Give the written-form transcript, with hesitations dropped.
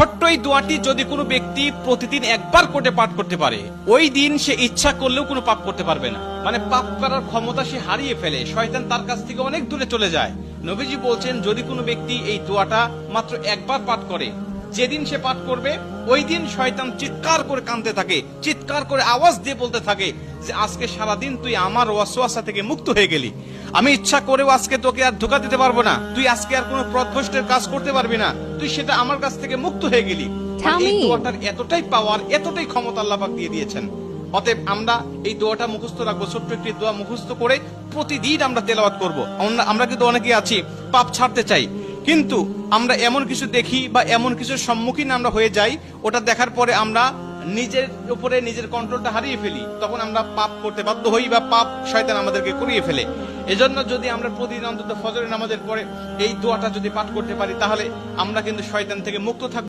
ছোট্ট এই দোয়াটি যদি কোনো ব্যক্তি প্রতিদিন একবার করে পাঠ করতে পারে, ওই দিন সে ইচ্ছা করলেও কোনো পাপ করতে পারবে না। মানে পাপ করার ক্ষমতা সে হারিয়ে ফেলে, শয়তান তার কাছ থেকে অনেক দূরে চলে যায়। নবীজি বলছেন, যদি কোনো ব্যক্তি এই দোয়াটা মাত্র একবার পাঠ করে, যেদিন সে পাঠ করবে ওই দিন শয়তান চিৎকার করে কাঁদতে থাকে, চিৎকার করে আওয়াজ দিয়ে বলতে থাকে যে আজকে সারাদিন তুই আমার ওয়াসওয়াসা থেকে মুক্ত হয়ে গেলি, আমি ইচ্ছা করেও আজকে তোকে আর ধোঁকা দিতে পারবো না, তুই আজকে আর কোনো পথভ্রষ্টের কাজ করতে পারবি না, তুই সেটা আমার কাছ থেকে মুক্ত হয়ে গেলি। এই দোয়াটার এতটাই পাওয়ার, এতটাই ক্ষমতা আল্লাহ পাক দিয়ে দিয়েছেন। অতএব আমরা এই দোয়াটা মুখস্থ রাখবো, ছোট্ট একটি দোয়া মুখস্থ করে প্রতিদিন আমরা তেলাওয়াত করব। আমরা কিন্তু অনেকে আছি পাপ ছাড়তে চাই, কিন্তু আমরা এমন কিছু দেখি বা এমন কিছুর সম্মুখীন আমরা হয়ে যাই, ওটা দেখার পরে আমরা নিজের উপরে নিজের কন্ট্রোলটা হারিয়ে ফেলি, তখন আমরা পাপ করতে বাধ্য হই বা পাপ শয়তান আমাদেরকে করিয়ে ফেলে। এজন্য যদি আমরা প্রতিদিন অন্তত ফজরের নামাজের পরে এই দোয়াটা যদি পাঠ করতে পারি, তাহলে আমরা কিন্তু শয়তান থেকে মুক্ত থাকবো।